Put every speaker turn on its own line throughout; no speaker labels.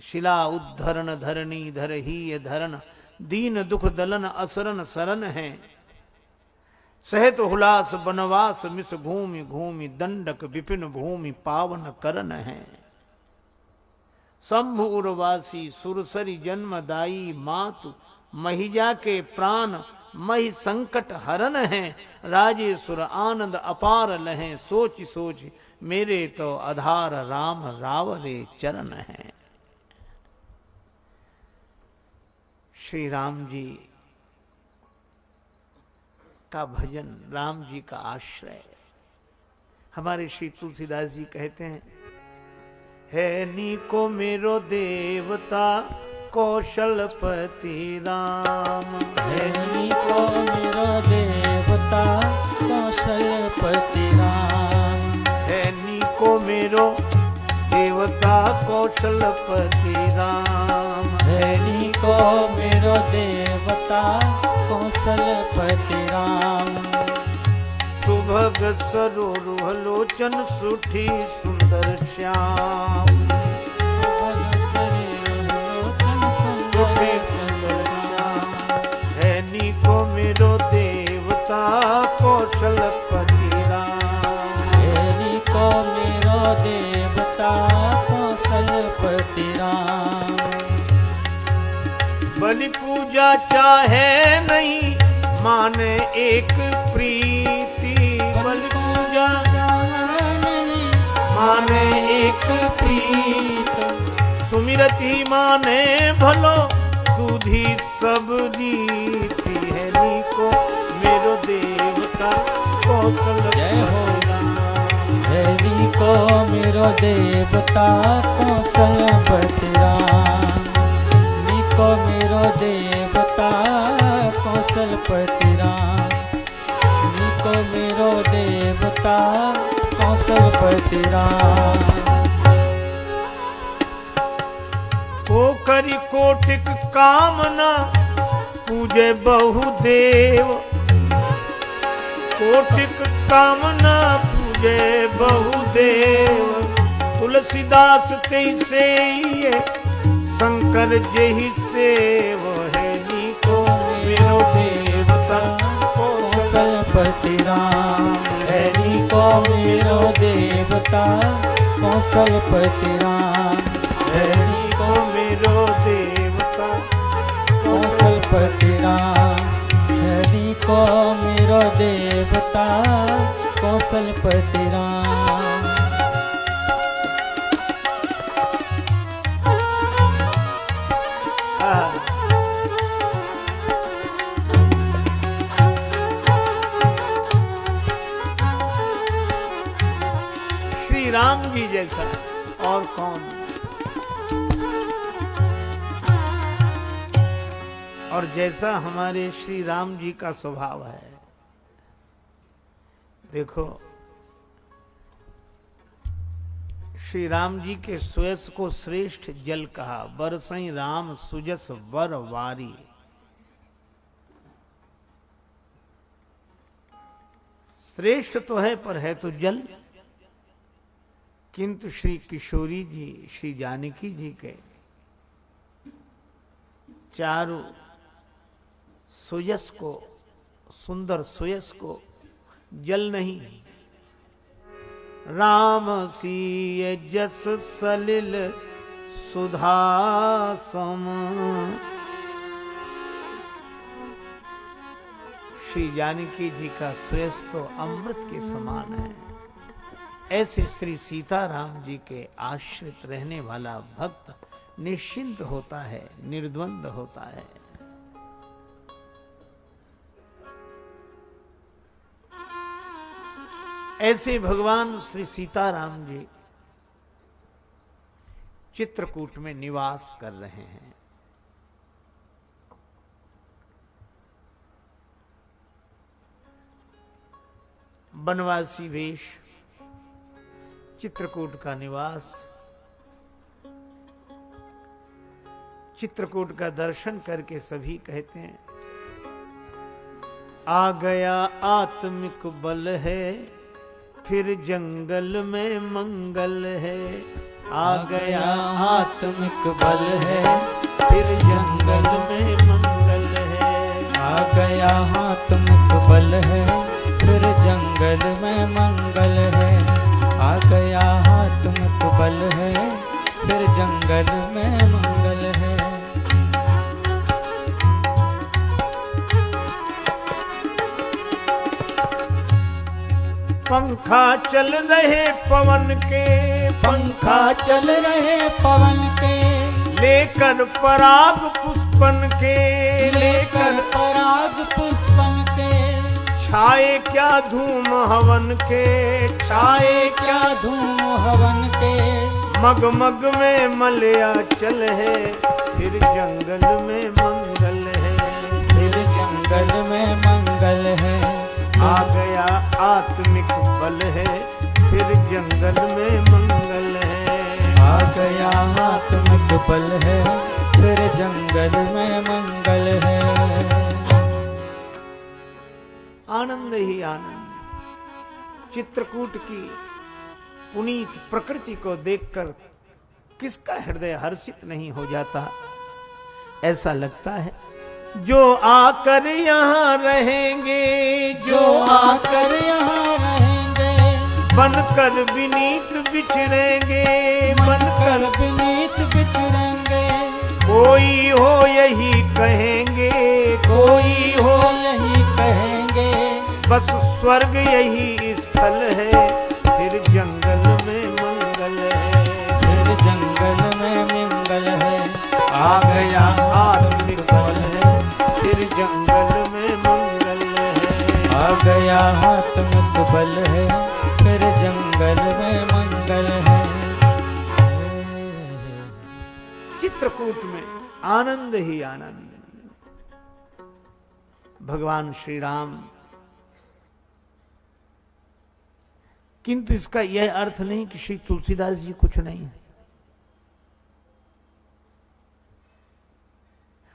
शिला उद्धरण धरणी धर ही धरण, दीन दुख दलन असरन सरन है। सहत हुलास बनवास मिस घूमि घूमि, दंडक विपिन भूमि पावन करन है। शंभु उर्वासी सुरसरी जन्मदाई, मातु महिजा के प्राण मही संकट हरन है। राजेश्वर आनंद अपार लहें, सोच सोच मेरे तो आधार, राम रावरे चरण है। श्री राम जी का भजन, राम जी का आश्रय। हमारे श्री तुलसीदास जी कहते हैं, है नीको मेरो देवता कौशलपति राम,
है नीको मेरो देवता कौशलपति राम,
है नीको मेरो देवता कौशलपति राम,
है नीको मेरो देवता कौशलपति राम।
सुभग सरोरुह लोचन सुठी सुंदर श्याम,
सुभग सरोरुह
सुठी सुंदर श्याम। है नीको मेरो देवता कौशलपति राम,
है नीको मेरो देवता कौशलपति राम।
बलि पूजा चाहे नहीं माने एक प्रीति, बलि पूजा माने एक प्रीत, सुमिरति माने भलो सुधी सब रीति। है नीको मेरो देवता कौशलपति राम,
है नीको मेरो देवता कौशलपति राम, नीको मेरो देवता कौशलपति राम, नीको मेरो देवता कौशलपति राम।
को करी कोटिक कामना पूजे बहुदेव, कोटिक कामना पूजे बहुदेव। तुलसीदास तैसे ये शंकर जेहि सेव, है नीको मेरो देवता
कौशलपति राम, है नीको मेरो देवता कौशलपति राम,
है नीको मेरो देवता
कौशलपति राम, है नीको मेरो देवता कौशलपति राम।
श्री राम जी जैसा और कौन। और जैसा हमारे श्री राम जी का स्वभाव है। देखो, श्री राम जी के सुयस को श्रेष्ठ जल कहा, बरसई राम सुजस वर वारी। श्रेष्ठ तो है पर है तो जल। किंतु श्री किशोरी जी, श्री जानकी जी के चारों सुयस को, सुंदर सुयस को जल नहीं। राम सीय जस सलिल सुधा सम। श्री जानकी जी का सुयस तो अमृत के समान है। ऐसे श्री सीताराम जी के आश्रित रहने वाला भक्त निश्चिंत होता है, निर्द्वंद होता है। ऐसे भगवान श्री सीताराम जी चित्रकूट में निवास कर रहे हैं। बनवासी वेश, चित्रकूट का निवास। चित्रकूट का दर्शन करके सभी कहते हैं, आ गया आत्मिक बल है, फिर जंगल में मंगल है। आ गया
आत्मिक बल है,
फिर जंगल में मंगल है।
आ गया आत्मिक बल है, फिर जंगल में मंगल है। आ गया आत्मिक बल है, फिर जंगल में मंगल है।
पंखा चल रहे पवन के,
पंखा चल रहे पवन के,
लेकर पराग पुष्पन के,
लेकर पराग पुष्पन के।
छाए क्या धूम हवन के,
छाए क्या धूम हवन के।
मग मग में मलया चल है, फिर जंगल में मंगल है।
फिर जंगल में मंगल है।
आ गया आत्मिक बल है, फिर जंगल में मंगल है।
आ गया आत्मिक बल है, फिर जंगल में मंगल है।
आनंद ही आनंद। चित्रकूट की पुनीत प्रकृति को देखकर किसका हृदय हर्षित नहीं हो जाता। ऐसा लगता है जो आकर यहाँ रहेंगे,
जो आकर यहाँ रहेंगे,
बनकर विनीत बिछड़ेंगे,
बनकर विनीत बिछड़ेंगे।
कोई हो यही कहेंगे,
कोई हो यही कहेंगे,
बस स्वर्ग यही स्थल है, फिर जंगल में मंगल है।
फिर जंगल में मंगल है।
आ गया आत्मिक बल है, फिर जंगल में मंगल है।
आ गया आत्मिक बल है, फिर जंगल में मंगल है।
चित्रकूट में आनंद ही आनंद। भगवान श्री राम। किंतु इसका यह अर्थ नहीं कि श्री तुलसीदास जी कुछ नहीं है।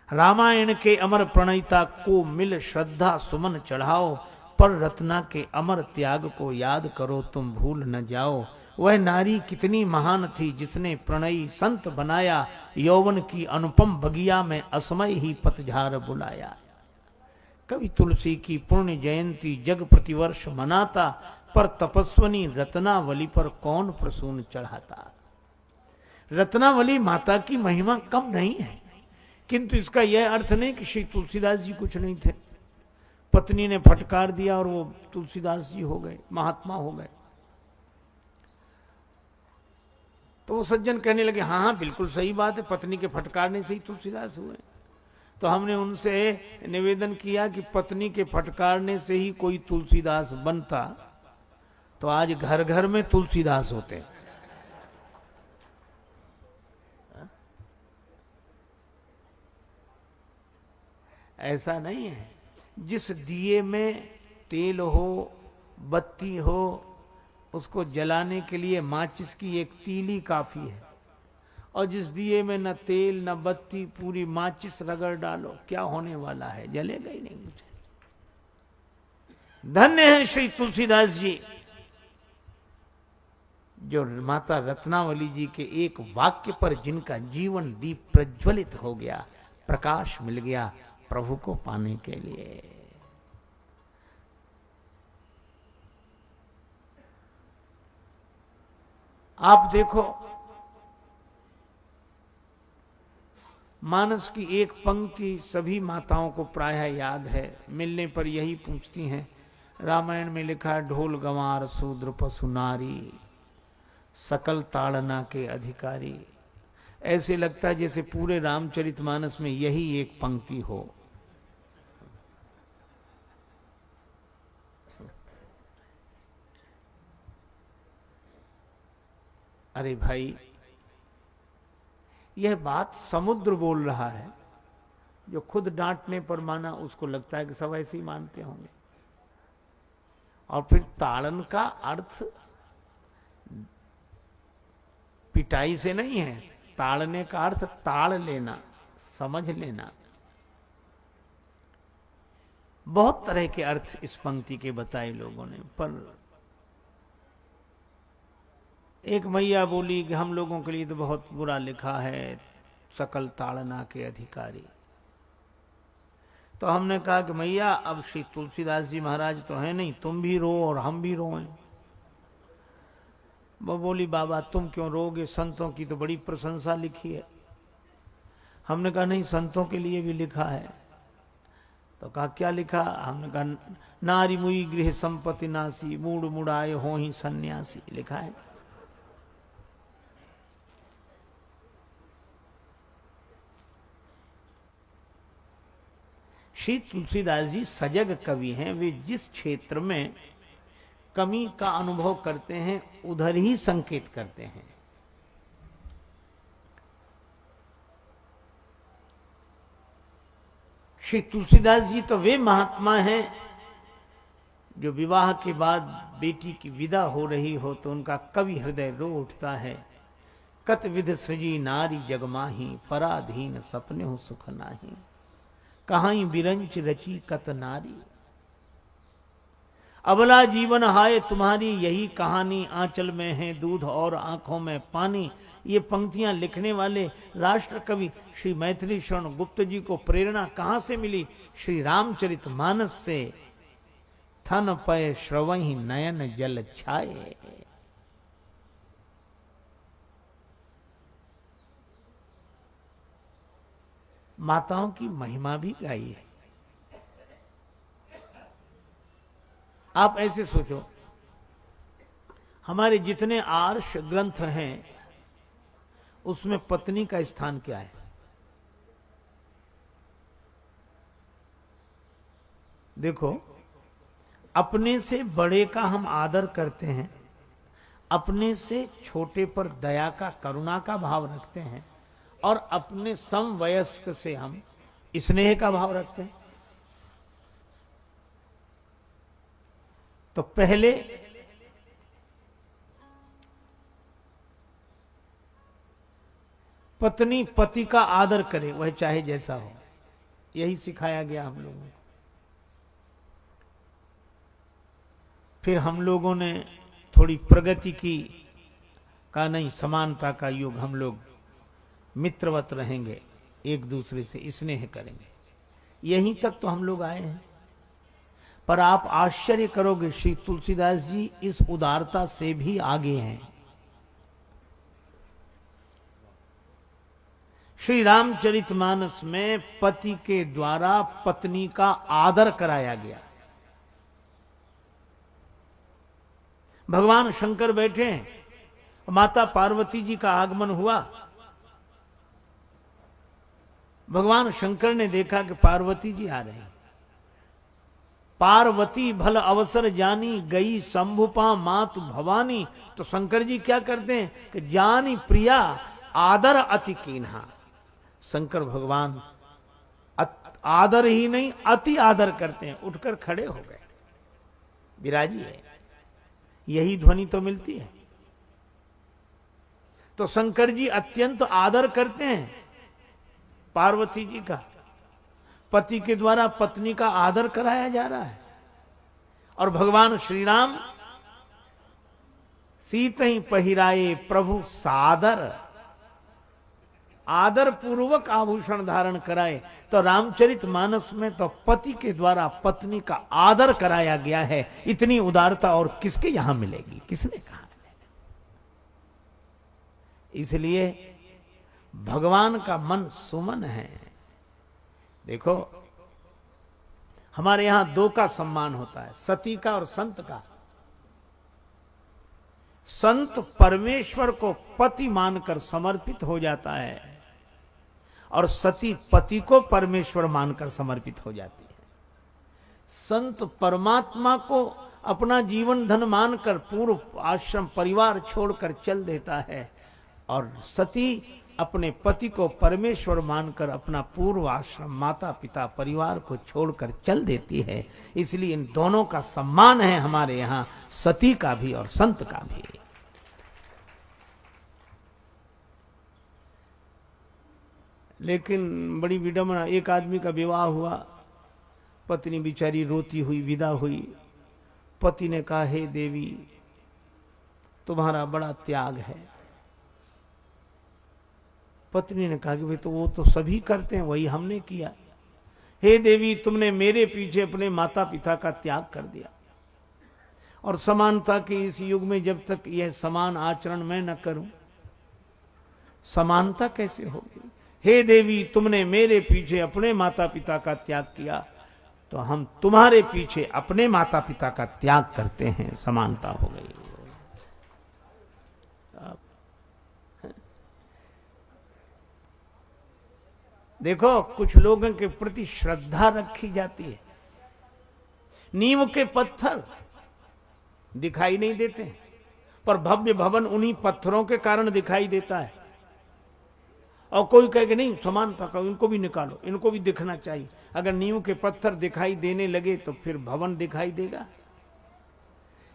रामायण के अमर प्रणयिता को मिल श्रद्धा सुमन चढ़ाओ, पर रत्ना के अमर त्याग को याद करो तुम भूल न जाओ। वह नारी कितनी महान थी जिसने प्रणयी संत बनाया, यौवन की अनुपम बगिया में असमय ही पतझार बुलाया। कवि तुलसी की पुण्य जयंती जग प्रतिवर्ष मनाता, पर तपस्वनी रत्नावली पर कौन प्रसून चढ़ाता। रत्नावली माता की महिमा कम नहीं है, किंतु इसका यह अर्थ नहीं कि श्री तुलसीदास जी कुछ नहीं थे। पत्नी ने फटकार दिया और वो तुलसीदास जी हो गए, महात्मा हो गए। तो वो सज्जन कहने लगे हाँ हाँ बिल्कुल सही बात है, पत्नी के फटकारने से ही तुलसीदास हुए। तो हमने उनसे निवेदन किया कि पत्नी के फटकारने से ही कोई तुलसीदास बनता तो आज घर घर में तुलसीदास होते। ऐसा नहीं है। जिस दिए में तेल हो, बत्ती हो, उसको जलाने के लिए माचिस की एक तीली काफी है, और जिस दिए में न तेल न बत्ती, पूरी माचिस रगड़ डालो, क्या होने वाला है? जलेगा ही नहीं कुछ। धन्य है श्री तुलसीदास जी, जो माता रत्नावली जी के एक वाक्य पर जिनका जीवन दीप प्रज्वलित हो गया, प्रकाश मिल गया प्रभु को पाने के लिए। आप देखो, मानस की एक पंक्ति सभी माताओं को प्रायः याद है, मिलने पर यही पूछती हैं। रामायण में लिखा है, ढोल गंवार शूद्र पशु नारी, सकल ताड़ना के अधिकारी। ऐसे लगता है जैसे पूरे रामचरितमानस में यही एक पंक्ति हो। अरे भाई, यह बात समुद्र बोल रहा है। जो खुद डांटने पर माना, उसको लगता है कि सब ऐसे ही मानते होंगे। और फिर ताड़न का अर्थ पिटाई से नहीं है, ताड़ने का अर्थ ताड़ लेना, समझ लेना। बहुत तरह के अर्थ इस पंक्ति के बताए लोगों ने, पर एक मैया बोली कि हम लोगों के लिए तो बहुत बुरा लिखा है, सकल ताड़ना के अधिकारी। तो हमने कहा कि मैया अब श्री तुलसीदास जी महाराज तो हैं नहीं, तुम भी रो और हम भी रोएं। वो बोली बाबा तुम क्यों रोगे, संतों की तो बड़ी प्रशंसा लिखी है। हमने कहा नहीं, संतों के लिए भी लिखा है। तो कहा क्या लिखा? हमने कहा नारी मुई गृह संपत्ति नासी, मूड मुड़ाए हो ही सन्यासी, लिखा है। श्री तुलसीदास जी सजग कवि हैं। वे जिस क्षेत्र में कमी का अनुभव करते हैं उधर ही संकेत करते हैं। श्री तुलसीदास जी तो वे महात्मा हैं जो विवाह के बाद बेटी की विदा हो रही हो तो उनका कवि हृदय रो उठता है। कत विध सृजी नारी जगमाही, पराधीन सपने हो सुख नाही, कहाई बिरंच रची कत नारी, अबला जीवन हाय तुम्हारी यही कहानी, आंचल में है दूध और आंखों में पानी। ये पंक्तियां लिखने वाले राष्ट्र कवि श्री मैथिली शरण गुप्त जी को प्रेरणा कहां से मिली? श्री रामचरितमानस से। थन पय श्रवहि नयन जल छाए। माताओं की महिमा भी गाई है। आप ऐसे सोचो, हमारे जितने आर्ष ग्रंथ हैं उसमें पत्नी का स्थान क्या है? देखो, अपने से बड़े का हम आदर करते हैं, अपने से छोटे पर दया का, करुणा का भाव रखते हैं, और अपने समवयस्क से हम स्नेह का भाव रखते हैं। तो पहले पत्नी पति का आदर करे, वह चाहे जैसा हो। यही सिखाया गया हम लोगों को। फिर हम लोगों ने थोड़ी प्रगति की, का नहीं, समानता का युग, हम लोग मित्रवत रहेंगे, एक दूसरे से स्नेह करेंगे। यहीं तक तो हम लोग आए हैं। पर आप आश्चर्य करोगे, श्री तुलसीदास जी इस उदारता से भी आगे हैं। श्री रामचरितमानस में पति के द्वारा पत्नी का आदर कराया गया। भगवान शंकर बैठे हैं, माता पार्वती जी का आगमन हुआ। भगवान शंकर ने देखा कि पार्वती जी आ रहे हैं। पार्वती भल अवसर जानी, गई शंभुपा मातु भवानी। तो शंकर जी क्या करते हैं कि जानी प्रिया आदर अति कीन्हा। शंकर भगवान आदर ही नहीं अति आदर करते हैं। उठकर खड़े हो गए, विराजी है। यही ध्वनि तो मिलती है। तो शंकर जी अत्यंत आदर करते हैं पार्वती जी का। पति के द्वारा पत्नी का आदर कराया जा रहा है। और भगवान श्री राम सीत ही पहिराए प्रभु सादर, आदर पूर्वक आभूषण धारण कराए। तो रामचरितमानस में तो पति के द्वारा पत्नी का आदर कराया गया है। इतनी उदारता और किसके यहां मिलेगी? किसने कहा? इसलिए भगवान का मन सुमन है। देखो, हमारे यहां दो का सम्मान होता है, सती का और संत का। संत परमेश्वर को पति मानकर समर्पित हो जाता है और सती पति को परमेश्वर मानकर समर्पित हो जाती है। संत परमात्मा को अपना जीवन धन मानकर पूर्व आश्रम परिवार छोड़कर चल देता है, और सती अपने पति को परमेश्वर मानकर अपना पूर्व आश्रम माता पिता परिवार को छोड़कर चल देती है। इसलिए इन दोनों का सम्मान है हमारे यहां, सती का भी और संत का भी। लेकिन बड़ी विडंबना, एक आदमी का विवाह हुआ, पत्नी बेचारी रोती हुई विदा हुई। पति ने कहा, हे देवी तुम्हारा बड़ा त्याग है। पत्नी ने कहा कि भाई तो वो तो सभी करते हैं, वही हमने किया। हे देवी, तुमने मेरे पीछे अपने माता पिता का त्याग कर दिया, और समानता के इस युग में जब तक यह समान आचरण मैं न करूं, समानता कैसे होगी। हे देवी, तुमने मेरे पीछे अपने माता पिता का त्याग किया, तो हम तुम्हारे पीछे अपने माता पिता का त्याग करते हैं, समानता हो गई। देखो, कुछ लोगों के प्रति श्रद्धा रखी जाती है। नींव के पत्थर दिखाई नहीं देते, पर भव्य भवन उन्हीं पत्थरों के कारण दिखाई देता है। और कोई कहे कि नहीं, समानता का, इनको भी निकालो, इनको भी दिखना चाहिए। अगर नींव के पत्थर दिखाई देने लगे तो फिर भवन दिखाई देगा।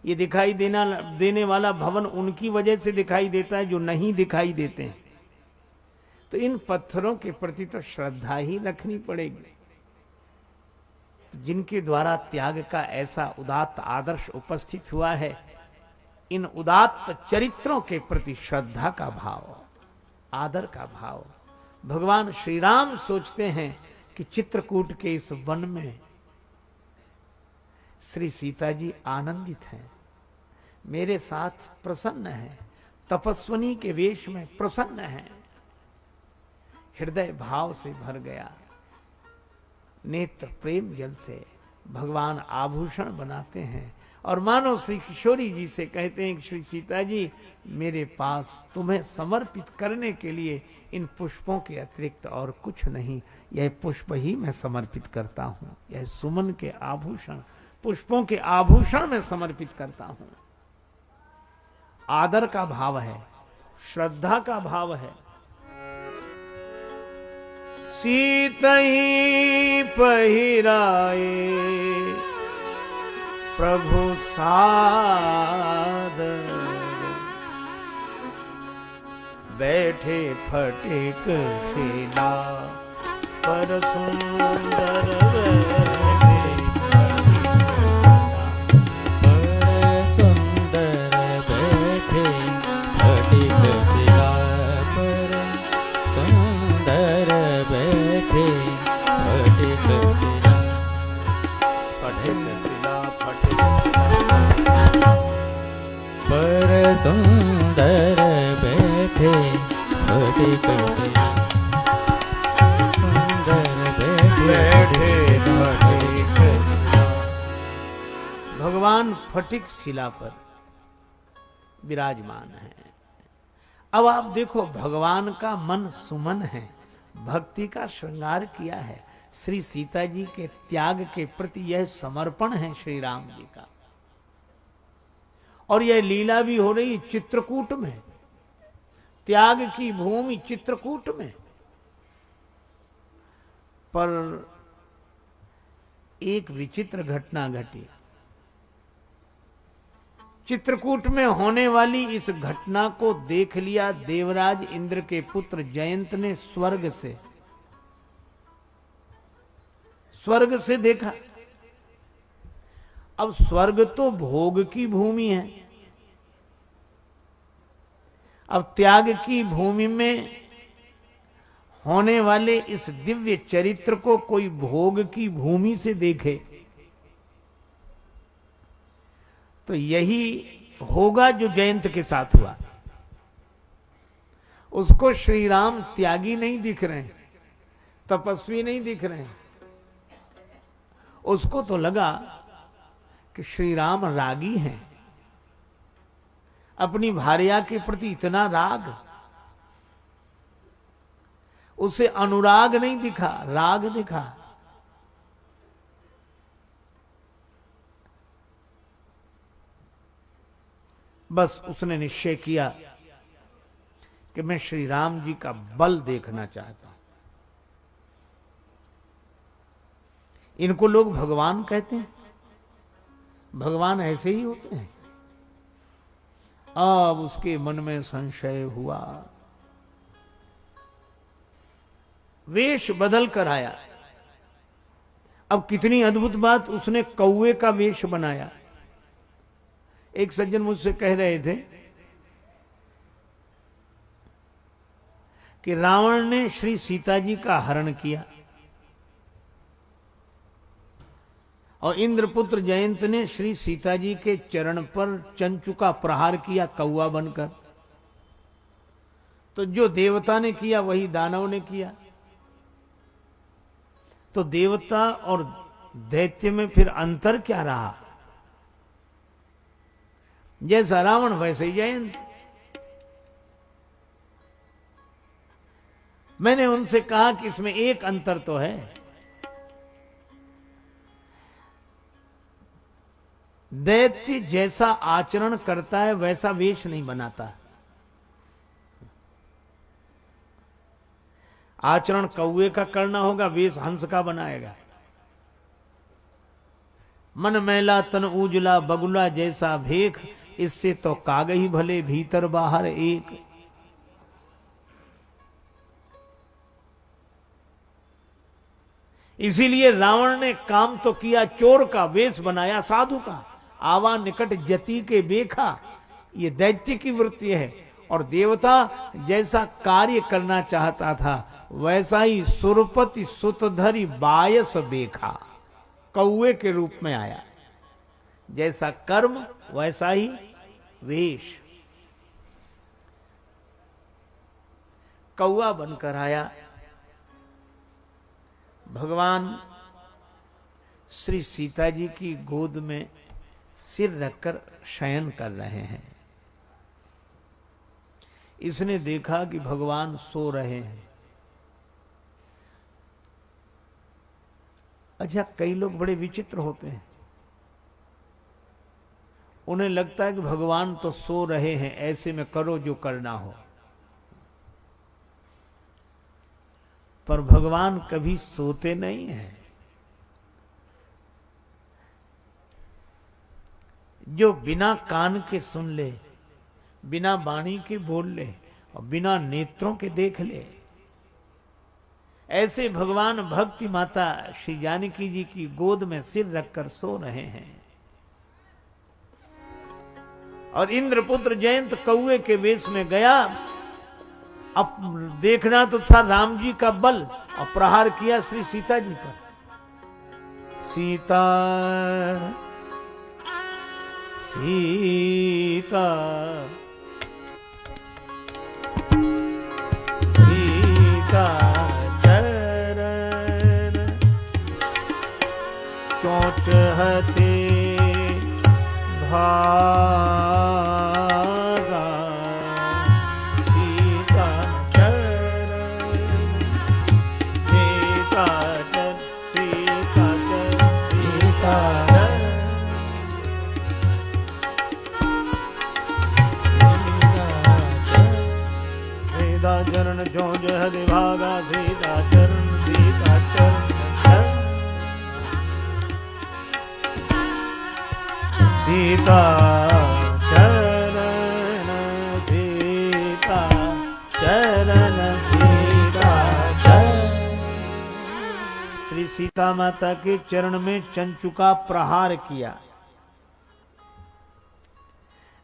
ये दिखाई देने वाला भवन उनकी वजह से दिखाई देता है जो नहीं दिखाई देते हैं। तो इन पत्थरों के प्रति तो श्रद्धा ही रखनी पड़ेगी। जिनके द्वारा त्याग का ऐसा उदात्त आदर्श उपस्थित हुआ है, इन उदात्त चरित्रों के प्रति श्रद्धा का भाव, आदर का भाव। भगवान श्री राम सोचते हैं कि चित्रकूट के इस वन में श्री सीता जी आनंदित हैं, मेरे साथ प्रसन्न हैं, तपस्विनी के वेश में प्रसन्न हैं। हृदय भाव से भर गया, नेत्र प्रेम जल से भगवान आभूषण बनाते हैं, और मानो श्री किशोरी जी से कहते हैं कि श्री सीता जी, मेरे पास तुम्हें समर्पित करने के लिए इन पुष्पों के अतिरिक्त और कुछ नहीं, यह पुष्प ही मैं समर्पित करता हूं। यह सुमन के आभूषण, पुष्पों के आभूषण में समर्पित करता हूं। आदर का भाव है, श्रद्धा का भाव है। सीतहि पहिराए प्रभु सादर, बैठे फटिक शिला पर सुंदर,
पर सुंदर बैठे फटिक शिला पर, सुंदर बैठे फटिक शिला,
फटिक शिला, फटिक
पर सुंदर बैठे फटिक शिला, सुंदर बैठे
फटिक शिला। भगवान फटिक शिला पर विराजमान है। अब आप देखो, भगवान का मन सुमन है, भक्ति का श्रृंगार किया है। श्री सीता जी के त्याग के प्रति यह समर्पण है श्री राम जी का। और यह लीला भी हो रही चित्रकूट में, त्याग की भूमि चित्रकूट में। पर एक विचित्र घटना घटी। चित्रकूट में होने वाली इस घटना को देख लिया देवराज इंद्र के पुत्र जयंत ने स्वर्ग से। स्वर्ग से देखा। अब स्वर्ग तो भोग की भूमि है, अब त्याग की भूमि में होने वाले इस दिव्य चरित्र को कोई भोग की भूमि से देखे तो यही होगा जो जयंत के साथ हुआ। उसको श्री राम त्यागी नहीं दिख रहे, तपस्वी नहीं दिख रहे। उसको तो लगा कि श्री राम रागी हैं, अपनी भार्या के प्रति इतना राग। उसे अनुराग नहीं दिखा, राग दिखा। बस उसने निश्चय किया कि मैं श्री राम जी का बल देखना चाहता हूं। इनको लोग भगवान कहते हैं, भगवान ऐसे ही होते हैं। अब उसके मन में संशय हुआ, वेश बदल कर आया। अब कितनी अद्भुत बात, उसने कौवे का वेश बनाया। एक सज्जन मुझसे कह रहे थे कि रावण ने श्री सीता जी का हरण किया और इंद्रपुत्र जयंत ने श्री सीता जी के चरण पर चंचु का प्रहार किया कौआ बनकर। तो जो देवता ने किया वही दानव ने किया। तो देवता और दैत्य में फिर अंतर क्या रहा? जैसा रावण वैसे ही जयंत। मैंने उनसे कहा कि इसमें एक अंतर तो है, दैत्य जैसा आचरण करता है वैसा वेश नहीं बनाता। आचरण कौए का करना होगा, वेश हंस का बनाएगा। मन मैला तन उजला बगुला जैसा भेख, इससे तो कागही भले भीतर बाहर एक। इसीलिए रावण ने काम तो किया, चोर का वेश बनाया साधु का। आवा निकट जति के बेखा, ये दैत्य की वृत्ति है। और देवता जैसा कार्य करना चाहता था वैसा ही सुरपति सुतधरी बायस बेखा, कौए के रूप में आया। जैसा कर्म वैसा ही वेश, कौआ बनकर आया। भगवान श्री सीता जी की गोद में सिर रखकर शयन कर रहे हैं। इसने देखा कि भगवान सो रहे हैं। अच्छा, कई लोग बड़े विचित्र होते हैं, उन्हें लगता है कि भगवान तो सो रहे हैं, ऐसे में करो जो करना हो। पर भगवान कभी सोते नहीं हैं। जो बिना कान के सुन ले, बिना वाणी के बोल ले और बिना नेत्रों के देख ले, ऐसे भगवान भक्ति माता श्री जानकी जी की गोद में सिर रखकर सो रहे हैं। और इंद्रपुत्र जयंत कौए के वेश में गया। अब देखना तो था राम जी का बल, और प्रहार किया श्री सीता जी पर। सीता सीता सीता चरण चोट हते भागा, सीता चरण सीता चरण सीता चरण सीता चरण जोज हरि भागा, सीता चरण सीता चरण सीता चरण सीता चरण सीता चरण। श्री सीता माता के चरण में चंचु का प्रहार किया।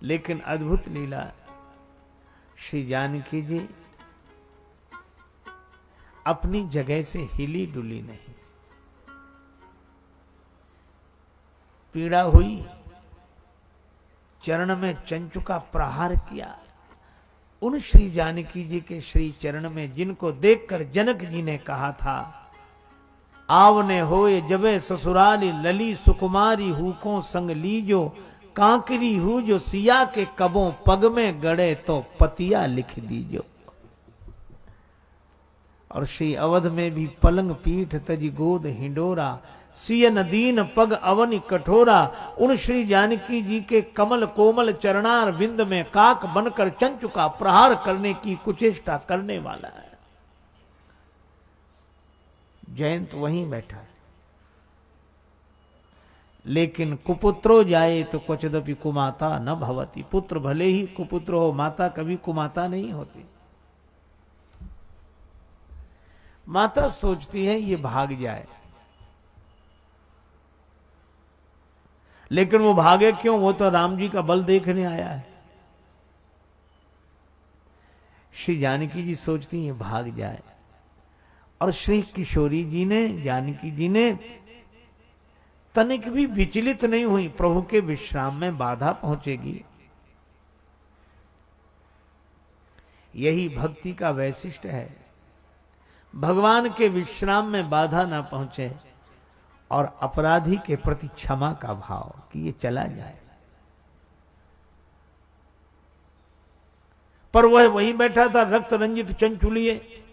लेकिन अद्भुत लीला, श्री जानकी जी अपनी जगह से हिली डुली नहीं। पीड़ा हुई, चरण में चंचु का प्रहार किया। उन श्री जानकी जी के श्री चरण में, जिनको देखकर जनक जी ने कहा था, आवने होए जबे ससुराली लली सुकुमारी हुकों संग लीजो, कांकरी हूँ जो सिया के कबों पग में गड़े तो पतिया लिख दीजो। और श्री अवध में भी पलंग पीठ तजी गोद हिंडोरा, सियन दीन पग अवनि कठोरा। उन श्री जानकी जी के कमल कोमल चरणार विंद में काक बनकर चंचु का प्रहार करने की कुचेष्टा करने वाला है। जयंत वहीं बैठा है। लेकिन कुपुत्रो जाए तो क्वचिदपि कुमाता न भवती। पुत्र भले ही कुपुत्र हो, माता कभी कुमाता नहीं होती। माता सोचती है ये भाग जाए, लेकिन वो भागे क्यों? वो तो राम जी का बल देखने आया है। श्री जानकी जी सोचती हैं भाग जाए, और श्री किशोरी जी ने, जानकी जी ने तनिक भी विचलित नहीं हुई। प्रभु के विश्राम में बाधा पहुंचेगी, यही भक्ति का वैशिष्ट है। भगवान के विश्राम में बाधा ना पहुंचे, और अपराधी के प्रति क्षमा का भाव कि ये चला जाए। पर वह वहीं बैठा था, रक्त रंजित चंचुलिए।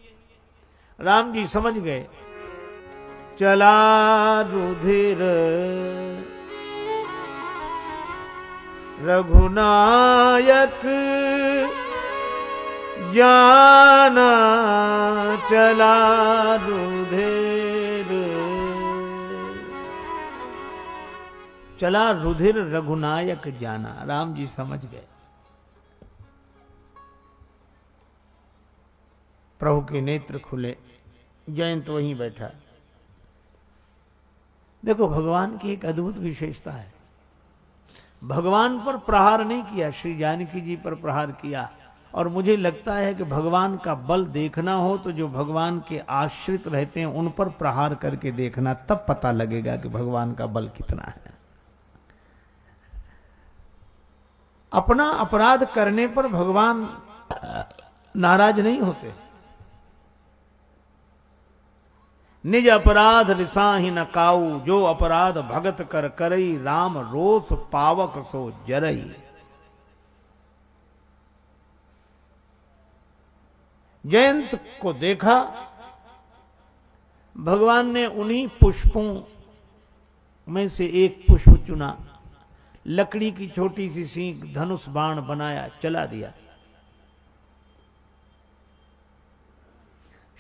राम जी समझ गए, चला रुधिर रघुनायक जाना, चला रुधिर, चला रुधिर रघुनायक जाना। राम जी समझ गए। प्रभु के नेत्र खुले, जयंत वहीं बैठा। देखो, भगवान की एक अद्भुत विशेषता है, भगवान पर प्रहार नहीं किया, श्री जानकी जी पर प्रहार किया। और मुझे लगता है कि भगवान का बल देखना हो तो जो भगवान के आश्रित रहते हैं उन पर प्रहार करके देखना, तब पता लगेगा कि भगवान का बल कितना है। अपना अपराध करने पर भगवान नाराज नहीं होते। निज अपराध रिसाहि न काऊ, जो अपराध भगत कर करई, राम रोष पावक सो जरई। जयंत को देखा, भगवान ने उन्हीं पुष्पों में से एक पुष्प चुना, लकड़ी की छोटी सी सींग, धनुष बाण बनाया, चला दिया।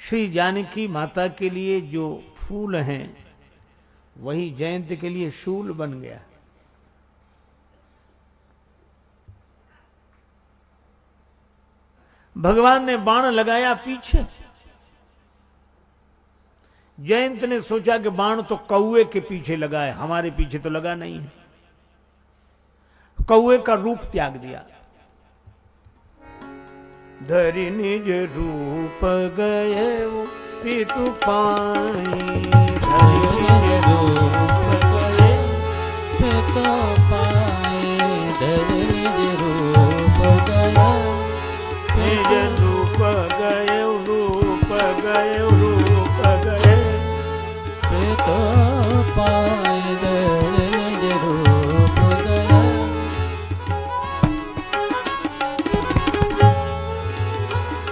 श्री जानकी माता के लिए जो फूल हैं वही जयंत के लिए शूल बन गया। भगवान ने बाण लगाया पीछे, जयंत ने सोचा कि बाण तो कौए के पीछे लगा है, हमारे पीछे तो लगा नहीं है। कौए का रूप त्याग दिया। धरि निज रूप गए पितु पाई,
धरि निज रूप गए पितु पाई, धरि निज रूप गए,
निज रूप गए, रूप गए, रूप गए
पितु पाई, धरि निज रूप गए।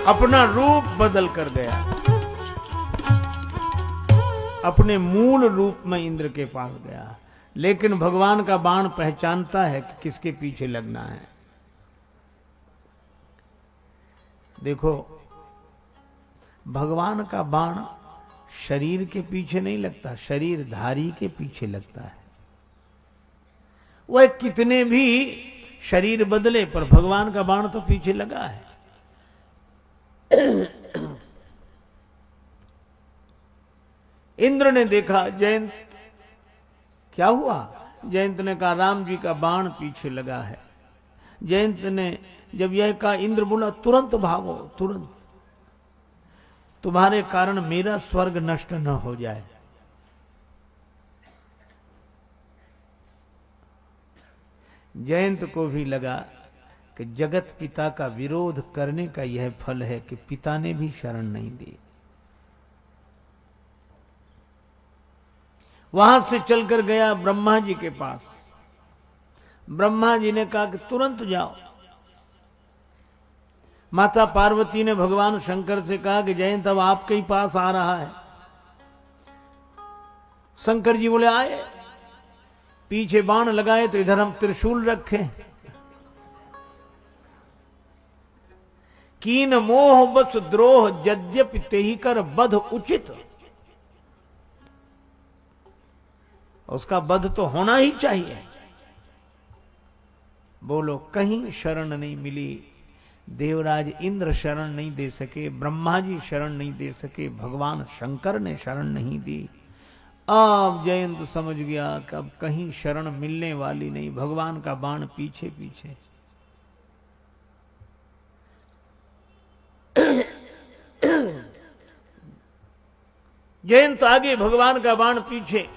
अपना रूप बदल कर गया, अपने मूल रूप में इंद्र के पास गया। लेकिन भगवान का बाण पहचानता है कि किसके पीछे लगना है। देखो, भगवान का बाण शरीर के पीछे नहीं लगता, शरीरधारी के पीछे लगता है। वह कितने भी शरीर बदले पर भगवान का बाण तो पीछे लगा है। इंद्र ने देखा, जयंत क्या हुआ? जयंत ने कहा राम जी का बाण पीछे लगा है। जयंत ने जब यह कहा, इंद्र बोला तुरंत भागो, तुरंत, तुम्हारे कारण मेरा स्वर्ग नष्ट न हो जाए। जयंत को भी लगा कि जगत पिता का विरोध करने का यह फल है कि पिता ने भी शरण नहीं दी। वहां से चलकर गया ब्रह्मा जी के पास। ब्रह्मा जी ने कहा कि तुरंत जाओ। माता पार्वती ने भगवान शंकर से कहा कि जयंत अब आपके ही पास आ रहा है। शंकर जी बोले आए, पीछे बाण लगाए तो इधर हम त्रिशूल रखे। कीन मोह बस द्रोह यद्यपि तेहि कर बध उचित। उसका वध तो होना ही चाहिए। बोलो, कहीं शरण नहीं मिली। देवराज इंद्र शरण नहीं दे सके, ब्रह्मा जी शरण नहीं दे सके, भगवान शंकर ने शरण नहीं दी। अब जयंत समझ गया कि अब कहीं शरण मिलने वाली नहीं, भगवान का बाण पीछे पीछे। जयंत आगे, भगवान का बाण पीछे।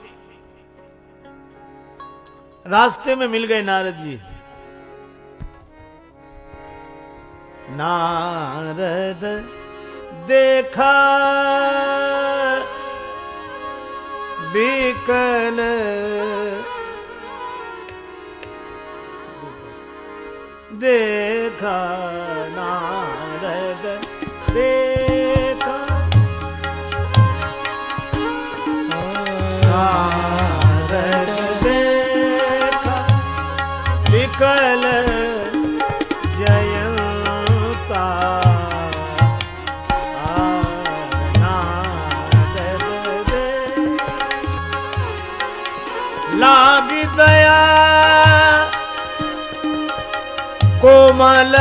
रास्ते में मिल गए नारद जी। नारद देखा विकल देखा, नारद देखा, नारद देखा विकल जयंता, नारद लागी दया कोमल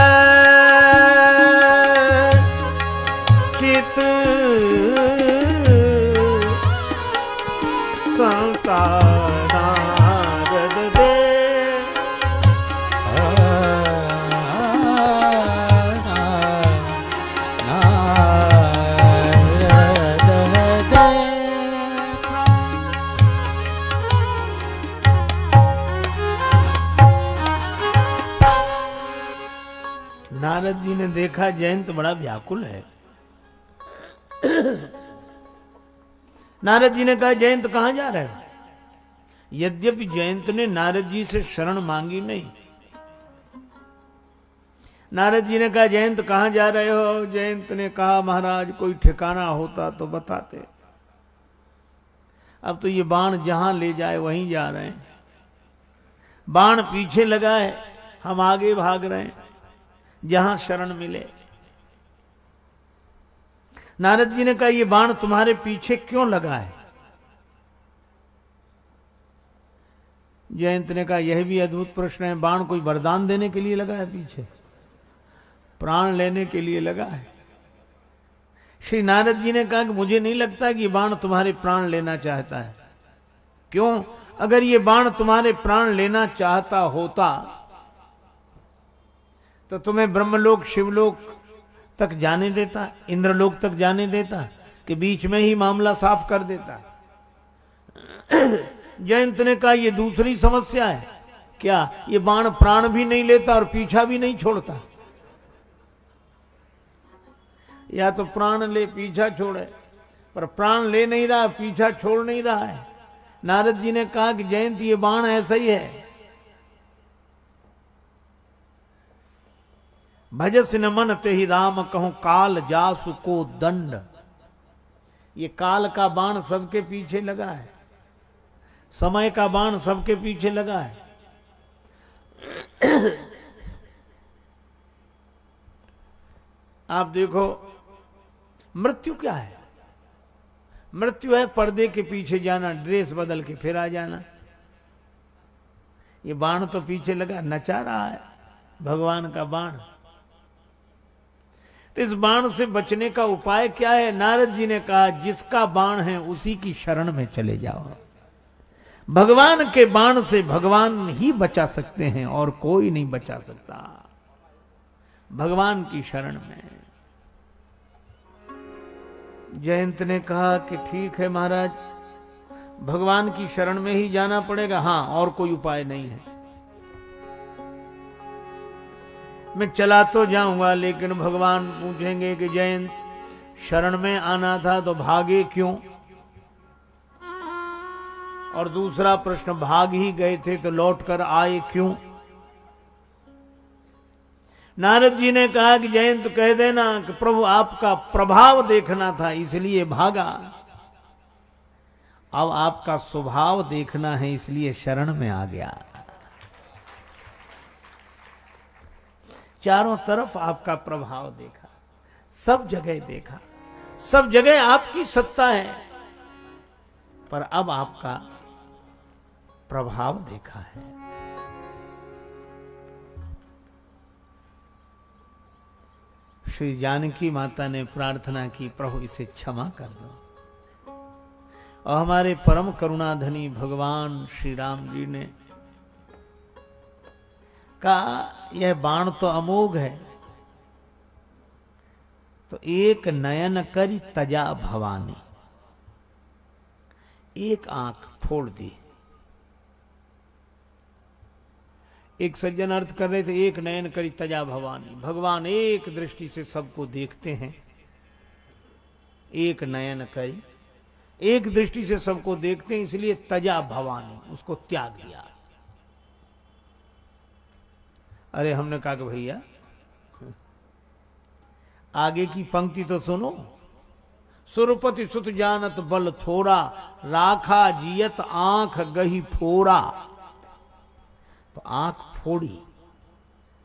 चित संसार, नारद दे नारद जी ने देखा जयंत बड़ा व्याकुल है। नारद जी ने कहा, जयंत कहां जा रहे हो? यद्यपि जयंत ने नारद जी से शरण मांगी नहीं। नारद जी ने कहा, जयंत कहां जा रहे हो? जयंत ने कहा, महाराज कोई ठिकाना होता तो बताते, अब तो ये बाण जहां ले जाए वहीं जा रहे हैं। बाण पीछे लगा है, हम आगे भाग रहे हैं, जहां शरण मिले। नारद जी ने कहा, ये बाण तुम्हारे पीछे क्यों लगा है? जयंत ने कहा, यह भी अद्भुत प्रश्न है। बाण कोई वरदान देने के लिए लगा है पीछे? प्राण लेने के लिए लगा है। श्री नारद जी ने कहा कि मुझे नहीं लगता कि बाण तुम्हारे प्राण लेना चाहता है। क्यों? अगर ये बाण तुम्हारे प्राण लेना चाहता होता तो तुम्हें ब्रह्मलोक शिवलोक तक जाने देता, इंद्रलोक तक जाने देता, कि बीच में ही मामला साफ कर देता। जयंत ने कहा, यह दूसरी समस्या है। क्या? ये बाण प्राण भी नहीं लेता और पीछा भी नहीं छोड़ता। या तो प्राण ले पीछा छोड़े, पर प्राण ले नहीं रहा, पीछा छोड़ नहीं रहा है। नारद जी ने कहा कि जयंत, ये बाण ऐसा ही है। भजस न मन ते ही राम कहूं, काल जासु को दंड। ये काल का बाण सबके पीछे लगा है, समय का बाण सबके पीछे लगा है। आप देखो, मृत्यु क्या है? मृत्यु है पर्दे के पीछे जाना, ड्रेस बदल के फिर आ जाना। ये बाण तो पीछे लगा, नचा रहा है भगवान का बाण। तो इस बाण से बचने का उपाय क्या है? नारद जी ने कहा, जिसका बाण है उसी की शरण में चले जाओ। भगवान के बाण से भगवान ही बचा सकते हैं और कोई नहीं बचा सकता। भगवान की शरण में। जयंत ने कहा कि ठीक है महाराज, भगवान की शरण में ही जाना पड़ेगा। हां, और कोई उपाय नहीं है। मैं चला तो जाऊंगा, लेकिन भगवान पूछेंगे कि जयंत, शरण में आना था तो भागे क्यों? और दूसरा प्रश्न, भाग ही गए थे तो लौटकर आए क्यों? नारद जी ने कहा कि जयंत कह देना कि प्रभु आपका प्रभाव देखना था इसलिए भागा, अब आपका स्वभाव देखना है इसलिए शरण में आ गया। चारों तरफ आपका प्रभाव देखा, सब जगह देखा, सब जगह आपकी सत्ता है, पर अब आपका प्रभाव देखा है। श्री जानकी माता ने प्रार्थना की, प्रभु इसे क्षमा कर दो। और हमारे परम करुणाधनी भगवान श्री राम जी ने कहा, यह बाण तो अमोघ है, तो एक नयन करी तजा भवानी। एक आंख फोड़ दी। एक सज्जन अर्थ कर रहे थे, एक नयन करी तजा भवानी। भगवान एक दृष्टि से सबको देखते हैं। एक नयन करी, एक दृष्टि से सबको देखते हैं, इसलिए तजा भवानी, उसको त्याग दिया। अरे हमने कहा कि भैया आगे की पंक्ति तो सुनो। सुरपति सुत जानत बल थोड़ा, राखा जियत आंख गही फोड़ा। तो आंख फोड़ी,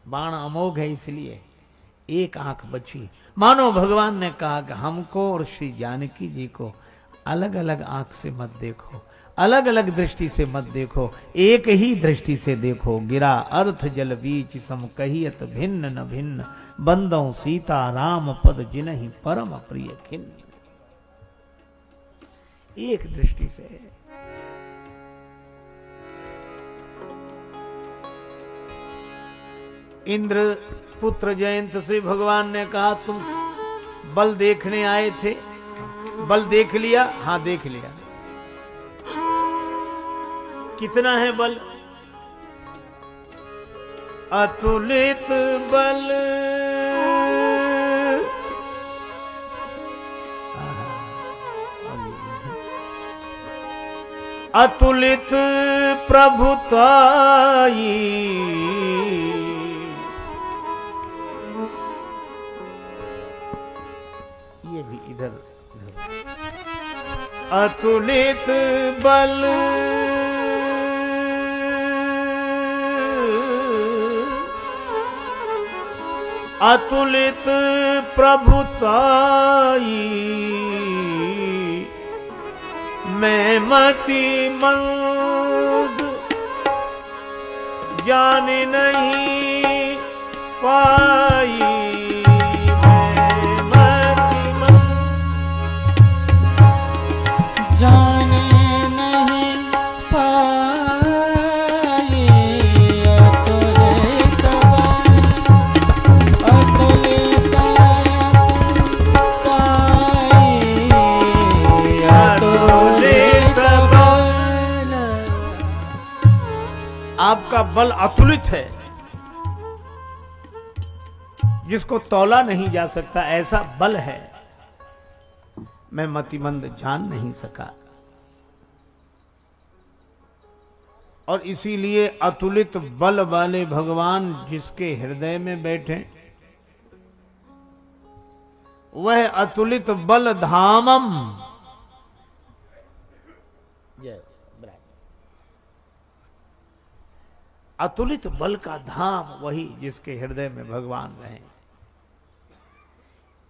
बाण अमोघ है इसलिए एक आंख बची। मानो भगवान ने कहा कि हमको और श्री जानकी जी को अलग अलग आंख से मत देखो, अलग अलग दृष्टि से मत देखो, एक ही दृष्टि से देखो। गिरा अर्थ जल बीच सम कहियत भिन्न न भिन्न, बंदों सीता राम पद जिनहि परम प्रिय खिन्न। एक दृष्टि से। इंद्र पुत्र जयंत से भगवान ने कहा तुम बल देखने आए थे, बल देख लिया? हां देख लिया। कितना है बल? अतुलित बल, अतुलित प्रभुताई, ये भी इधर अतुलित बल, अतुलित प्रभुताई, मैं मति मंद जान नहीं पाई, मैं मति मंद
जान नहीं पाई। अतुलित अतुलित
आपका बल अतुलित है, जिसको तौला नहीं जा सकता, ऐसा बल है। मैं मतिमंद जान नहीं सका, और इसीलिए अतुलित बल वाले भगवान जिसके हृदय में बैठे वह अतुलित बल धामम। अतुलित बल का धाम वही जिसके हृदय में भगवान रहे।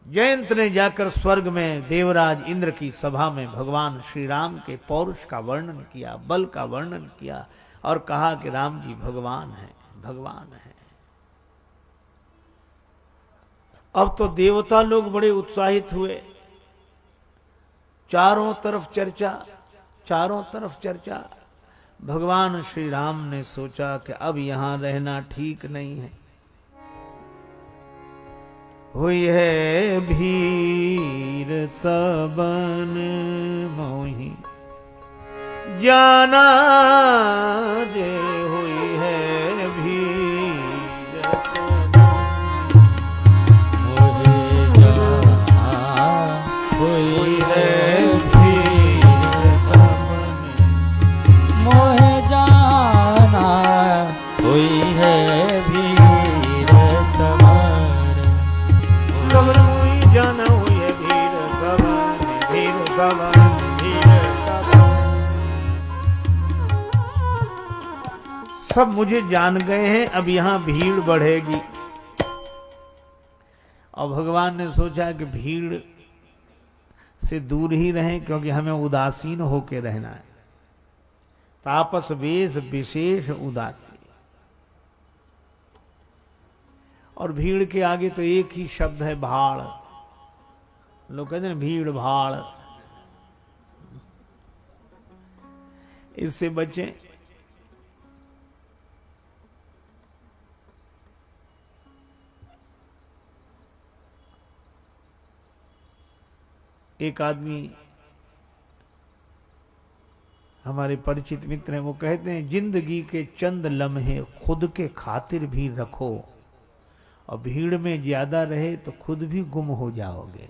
जयंत ने जाकर स्वर्ग में देवराज इंद्र की सभा में भगवान श्री राम के पौरुष का वर्णन किया, बल का वर्णन किया, और कहा कि राम जी भगवान है, भगवान है। अब तो देवता लोग बड़े उत्साहित हुए। चारों तरफ चर्चा, चारों तरफ चर्चा। भगवान श्री राम ने सोचा कि अब यहां रहना ठीक नहीं है। हुई है भीर सबन मोही जाना जे, हुई है भीर
मोहे जाना, हुई है भीर सबन मोहे जाना, हुई है भीर सबन।
सबन हुई जाना, हुई है भीर सबन, भीर सबन, भीर सबन। सब मुझे जान गए हैं, अब यहां भीड़ बढ़ेगी। और भगवान ने सोचा कि भीड़ से दूर ही रहें, क्योंकि हमें उदासीन होकर रहना है। तापस वेश विशेष उदासी। और भीड़ के आगे तो एक ही शब्द है, भाड़। लोग कहते हैं भीड़ भाड़, इससे बचें। एक आदमी हमारे परिचित मित्र हैं, वो कहते हैं जिंदगी के चंद लम्हे खुद के खातिर भी रखो, और भीड़ में ज्यादा रहे तो खुद भी गुम हो जाओगे।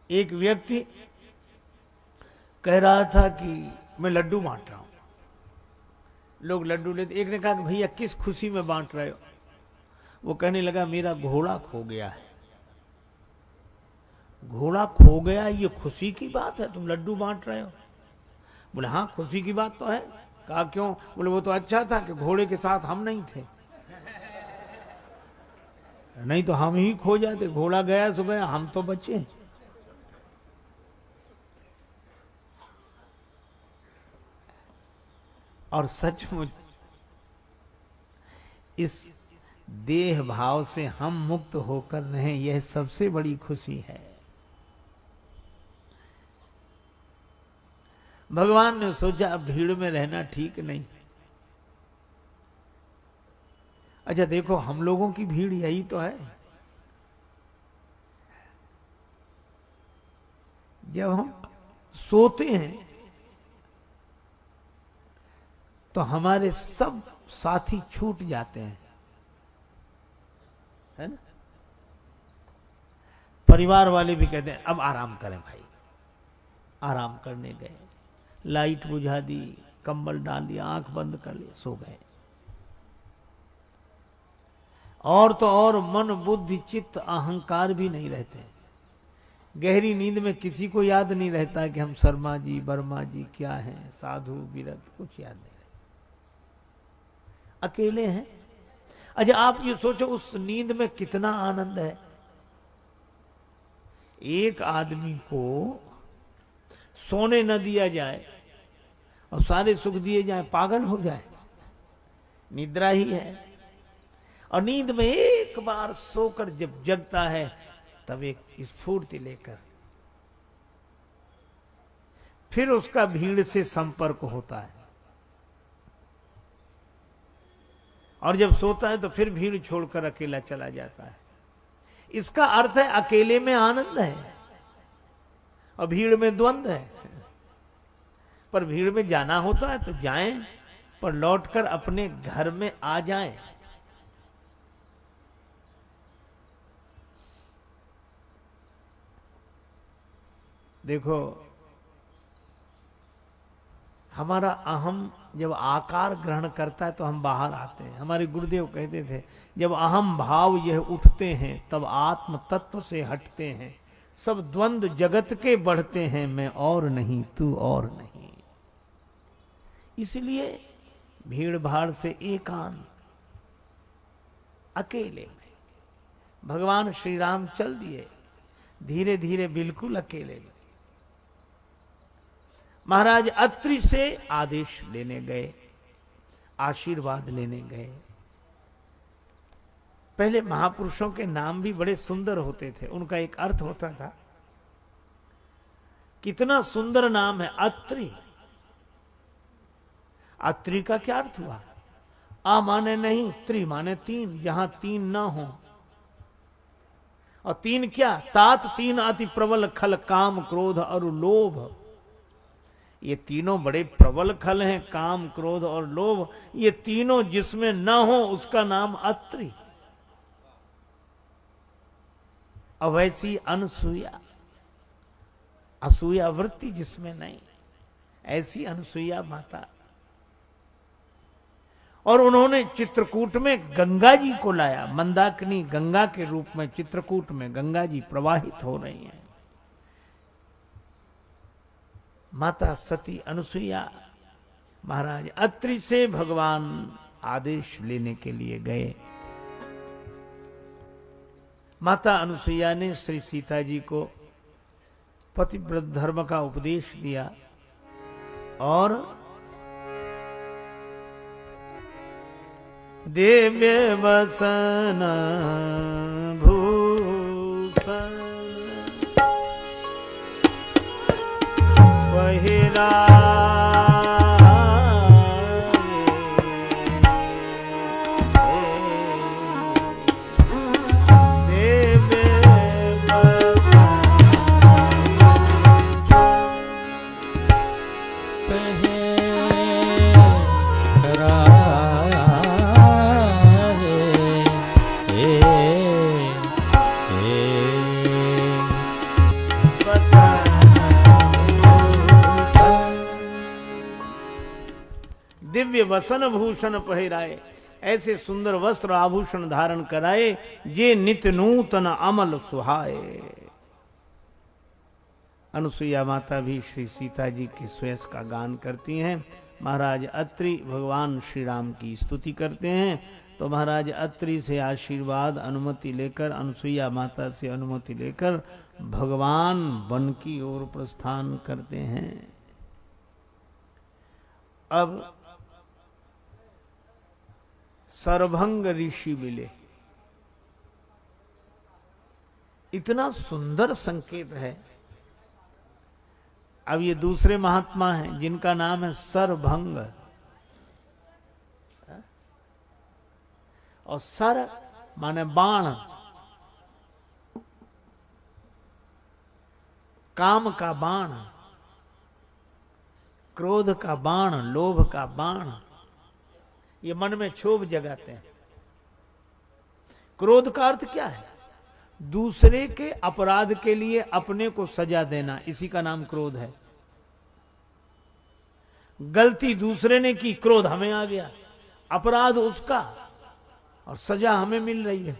एक व्यक्ति कह रहा था कि मैं लड्डू बांट रहा हूं, लोग लड्डू लेते। एक ने कहा कि भैया किस खुशी में बांट रहे हो? वो कहने लगा मेरा घोड़ा खो गया है। घोड़ा खो गया, ये खुशी की बात है, तुम लड्डू बांट रहे हो? बोले हाँ खुशी की बात तो है। कहा क्यों? बोले वो तो अच्छा था कि घोड़े के साथ हम नहीं थे, नहीं तो हम ही खो जाते। घोड़ा गया सो गया, हम तो बचे। और सचमुच इस देह भाव से हम मुक्त होकर रहें, यह सबसे बड़ी खुशी है। भगवान ने सोचा अब भीड़ में रहना ठीक नहीं। अच्छा देखो, हम लोगों की भीड़ यही तो है। जब हम सोते हैं तो हमारे सब साथी छूट जाते हैं, है ना? परिवार वाले भी कहते हैं अब आराम करें भाई। आराम करने गए, लाइट बुझा दी, कंबल डाल दिया, आंख बंद कर ली, सो गए। और तो और मन बुद्धि चित्त अहंकार भी नहीं रहते। गहरी नींद में किसी को याद नहीं रहता कि हम शर्मा जी वर्मा जी क्या हैं, साधु विरत, कुछ याद नहीं। अकेले हैं। अच्छा आप ये सोचो उस नींद में कितना आनंद है। एक आदमी को सोने न दिया जाए और सारे सुख दिए जाए, पागल हो जाए। निद्रा ही है। और नींद में एक बार सोकर जब जगता है तब एक स्फूर्ति लेकर फिर उसका भीड़ से संपर्क होता है, और जब सोता है तो फिर भीड़ छोड़कर अकेला चला जाता है। इसका अर्थ है अकेले में आनंद है और भीड़ में द्वंद्व है। पर भीड़ में जाना होता है तो जाएं, पर लौटकर अपने घर में आ जाएं। देखो हमारा अहम जब आकार ग्रहण करता है तो हम बाहर आते हैं। हमारे गुरुदेव कहते थे जब अहम भाव यह उठते हैं तब आत्म तत्व से हटते हैं, सब द्वंद्व जगत के बढ़ते हैं, मैं और नहीं तू और नहीं। इसलिए भीड़ भाड़ से एकांत अकेले में भगवान श्री राम चल दिए, धीरे धीरे बिल्कुल अकेले में। महाराज अत्रि से आदेश लेने गए, आशीर्वाद लेने गए। पहले महापुरुषों के नाम भी बड़े सुंदर होते थे, उनका एक अर्थ होता था। कितना सुंदर नाम है अत्रि। अत्रि का क्या अर्थ हुआ? आ माने नहीं, त्रि माने तीन, जहां तीन ना हो। और तीन क्या? तात तीन अति प्रबल खल, काम क्रोध और लोभ। ये तीनों बड़े प्रबल खल हैं, काम क्रोध और लोभ। ये तीनों जिसमें न हो उसका नाम अत्रि। अवैसी अनसूया, असूया वृत्ति जिसमें नहीं, ऐसी अनसूया माता। और उन्होंने चित्रकूट में गंगा जी को लाया। मंदाकिनी गंगा के रूप में चित्रकूट में गंगा जी प्रवाहित हो रही हैं। माता सती अनुसुईया महाराज अत्रि से भगवान आदेश लेने के लिए गए। माता अनुसुईया ने श्री सीता जी को पतिव्रत धर्म का उपदेश दिया और देव्य वसन भूषण पहिरा दिव्य वसन भूषण पहिराए, ऐसे सुंदर वस्त्र आभूषण धारण कराए, जे नित्य नूतन अमल सुहाए। अनुसुईया माता भी श्री सीता जी के श्रेयस का गान करती हैं। महाराज अत्रि भगवान श्री राम की स्तुति करते हैं। तो महाराज अत्रि से आशीर्वाद अनुमति लेकर, अनुसुईया माता से अनुमति लेकर भगवान वन की ओर प्रस्थान करते हैं। अब सरभंग ऋषि मिले। इतना सुंदर संकेत है। अब ये दूसरे महात्मा हैं जिनका नाम है सरभंग, और सर माने बाण, काम का बाण, क्रोध का बाण, लोभ का बाण, ये मन में क्षोभ जगाते हैं। क्रोध का अर्थ क्या है? दूसरे के अपराध के लिए अपने को सजा देना, इसी का नाम क्रोध है। गलती दूसरे ने की, क्रोध हमें आ गया, अपराध उसका और सजा हमें मिल रही है।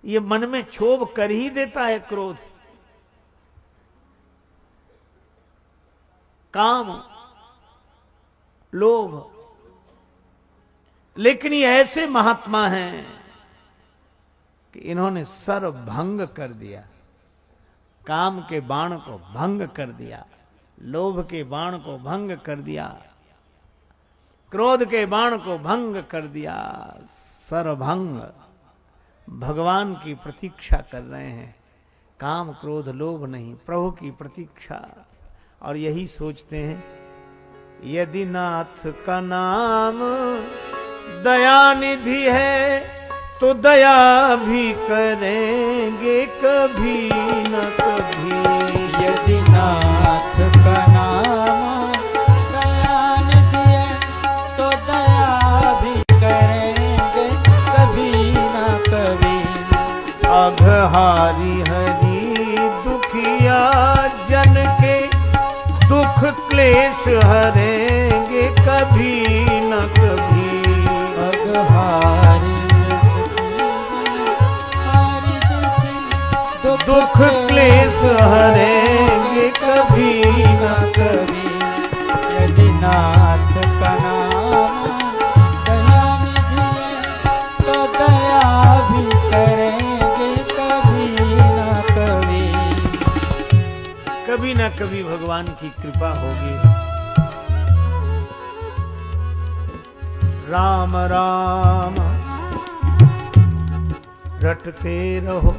ये मन में क्षोभ कर ही देता है क्रोध। काम, लोभ। लेकिन ये ऐसे महात्मा हैं कि इन्होंने सर भंग कर दिया, काम के बाण को भंग कर दिया, लोभ के बाण को भंग कर दिया, क्रोध के बाण को भंग कर दिया। सरभंग भगवान की प्रतीक्षा कर रहे हैं, काम क्रोध लोभ नहीं, प्रभु की प्रतीक्षा। और यही सोचते हैं, यदि नाथ का नाम दयानिधि है तो दया भी करेंगे कभी न कभी।
यदि नाथ का नाम दयानिधि है तो दया भी करेंगे कभी न कभी।
अघहारी हरि दुखिया जन के दुख क्लेश हरेंगे कभी न कभी।
अघहारी
दुख क्लेश हरेंगे कभी न कभी।
यदि नाथ का नाम दयानिधि है तो दया भी करेंगे कभी न कभी।
कभी ना कभी भगवान की कृपा होगी। राम राम रटते रहो,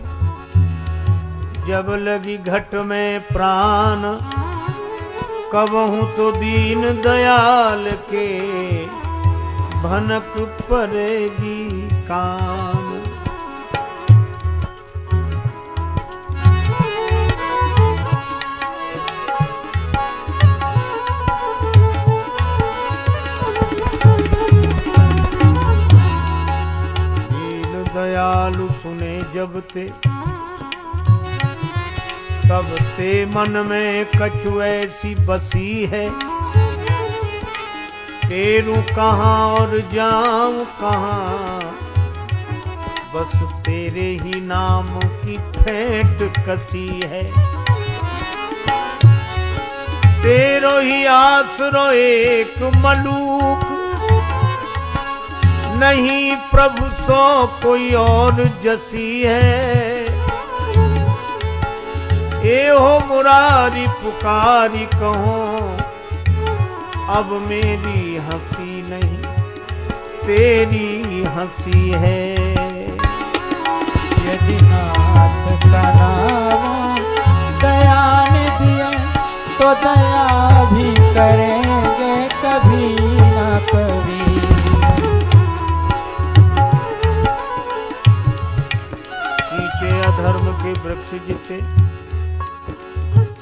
जब लगी घट में प्राण, कबहू तो दीन दयाल के भनक पड़ेगी कान। दयालु सुने जब ते, तब ते मन में कछु ऐसी बसी है, तेरू कहाँ और जाऊं कहाँ, बस तेरे ही नाम की फेंट कसी है। तेरो ही आसरो एक मलूक, नहीं प्रभु सो कोई और जसी है। ए हो मुरारी पुकारी कहो, अब मेरी हंसी नहीं तेरी हंसी है।
यदि नाथ का नाम दयानिधि है तो दया भी करेंगे कभी न कभी।
अधर्म के वृक्ष जिते,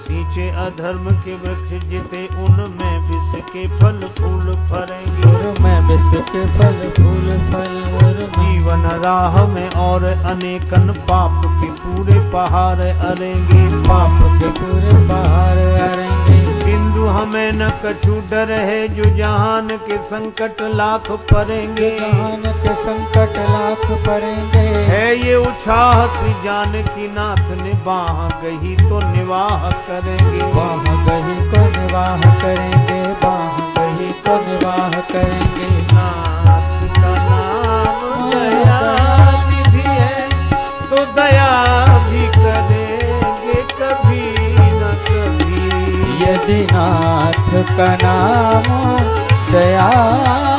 सींचे अधर्म के वृक्ष जिते, उनमें विष के फल फूल फरेंगे।
उनमें विष के फल फूल फल
जीवन राह में और अनेकन पाप के पूरे पहाड़ अरेंगे,
पाप के पूरे पहाड़ अरेंगे।
बिंदु हमें न कछु डर है, जो जहान के संकट लाख पड़ेंगे,
जहान के संकट लाख पड़ेंगे।
है ये उत्साह श्री जानकी नाथ ने बाह गही तो निवाह करेंगे,
बाह गही को निवाह करेंगे, बाह गही को निवाह करेंगे।
नाथ का नाम दया निधि है, तो दया भी करेंगे कभी न कभी।
यदि नाथ का नाम दया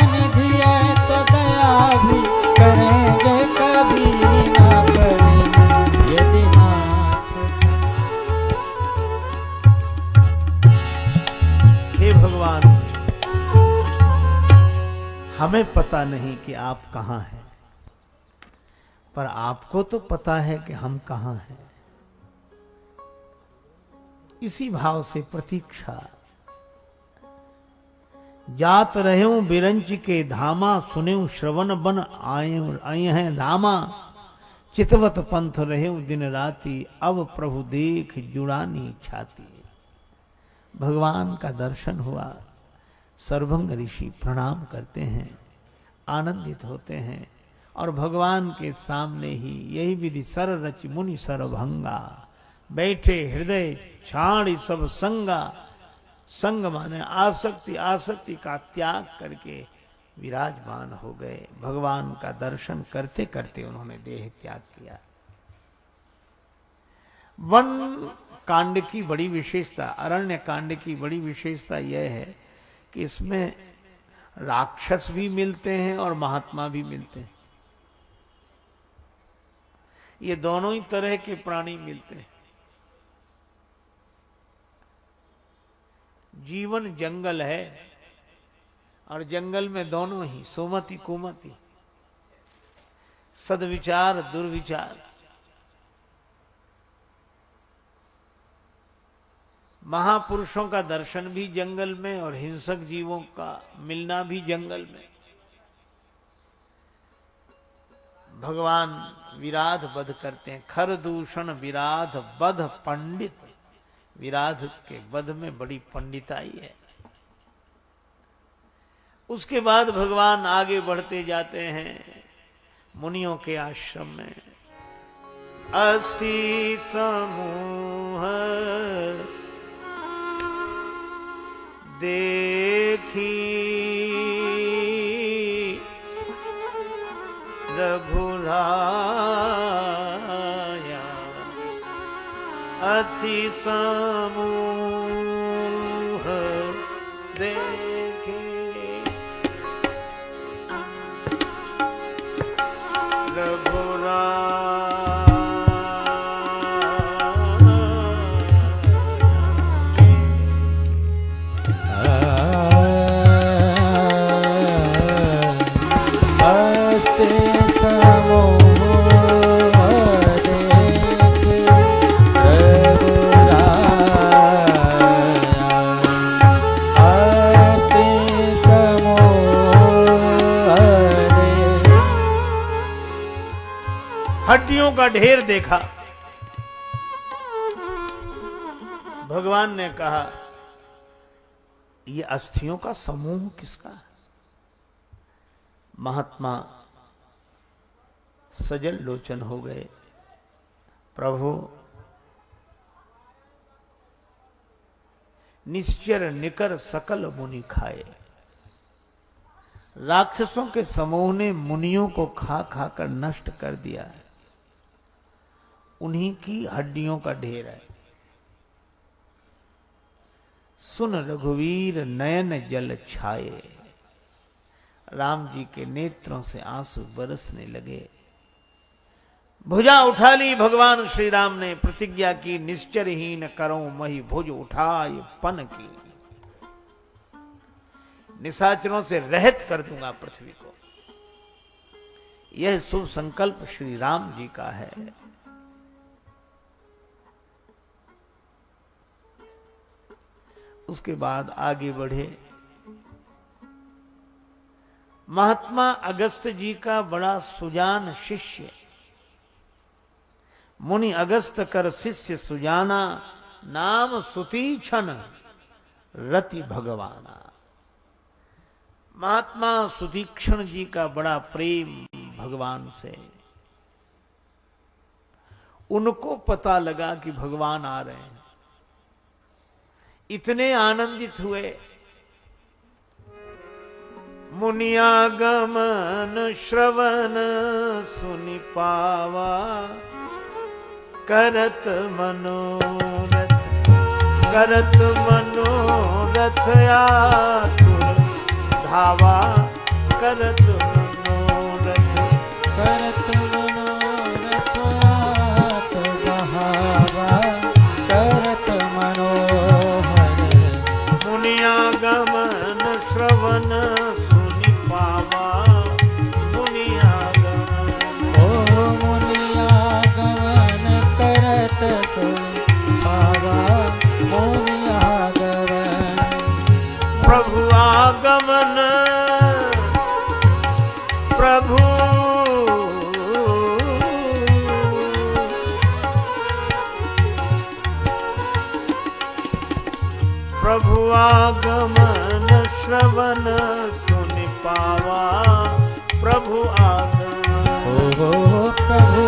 निधि है, तो दया भी करेंगे कभी ना कभी। यदि नाथ।
हे भगवान, हमें पता नहीं कि आप कहां हैं, पर आपको तो पता है कि हम कहां हैं। इसी भाव से प्रतीक्षा। जात रहूं बिरंच के धामा, सुनेऊ श्रवण बन आए हैं रामा। चितवत पंथ रहूं दिन राती, अब प्रभु देख जुड़ानी छाती। भगवान का दर्शन हुआ, सर्वभंग ऋषि प्रणाम करते हैं, आनंदित होते हैं, और भगवान के सामने ही यही विधि सर रच मुनि सरभंगा। बैठे हृदय छाड़ी सब संगा, संग माने आसक्ति, आसक्ति का त्याग करके विराजमान हो गए। भगवान का दर्शन करते करते उन्होंने देह त्याग किया। वन कांड की बड़ी विशेषता, अरण्य कांड की बड़ी विशेषता यह है कि इसमें राक्षस भी मिलते हैं और महात्मा भी मिलते हैं। ये दोनों ही तरह के प्राणी मिलते हैं। जीवन जंगल है, और जंगल में दोनों ही सुमति कुमति, सद्विचार दुर्विचार। महापुरुषों का दर्शन भी जंगल में, और हिंसक जीवों का मिलना भी जंगल में। भगवान विराध वध करते हैं। खर दूषण विराध वध पंडित। विराध के वध में बड़ी पंडिताई है। उसके बाद भगवान आगे बढ़ते जाते हैं मुनियों के आश्रम में। अस्थि समूह देखी रघुराया, अस्थि समूह देखे रघुराया। हड्डियों का ढेर देखा। भगवान ने कहा, ये अस्थियों का समूह किसका है? महात्मा सजल लोचन हो गए। प्रभु, निश्चर निकर सकल मुनि खाए। राक्षसों के समूह ने मुनियों को खा खा कर नष्ट कर दिया है। उन्हीं की हड्डियों का ढेर है। सुन रघुवीर नयन जल छाए। राम जी के नेत्रों से आंसू बरसने लगे। भुजा उठा ली भगवान श्री राम ने। प्रतिज्ञा की, निश्चरहीन करूं मही भुज उठाए पन की। निशाचरों से रहित कर दूंगा पृथ्वी को। यह शुभ संकल्प श्री राम जी का है। उसके बाद आगे बढ़े। महात्मा अगस्त जी का बड़ा सुजान शिष्य, मुनि अगस्त कर शिष्य सुजाना, नाम सुतीक्षण रति भगवाना। महात्मा सुतीक्षण जी का बड़ा प्रेम भगवान से। उनको पता लगा कि भगवान आ रहे हैं, इतने आनंदित हुए। मुनियागमन श्रवण सुनि पावा, करत मनोरथ करत मनोरथ आतुर धावा, करत मनोरथ
आतुर बहावा, करत मनोहर।
मुनियागमन श्रवण सुनि पावा, मुनियागमन
ओ मुनियागमन करत सुनि पावा, मुनियागमन।
प्रभु आगमन प्रभु प्रभु आगमन श्रवण सुनि पावा, प्रभु आगमन।
ओ प्रभु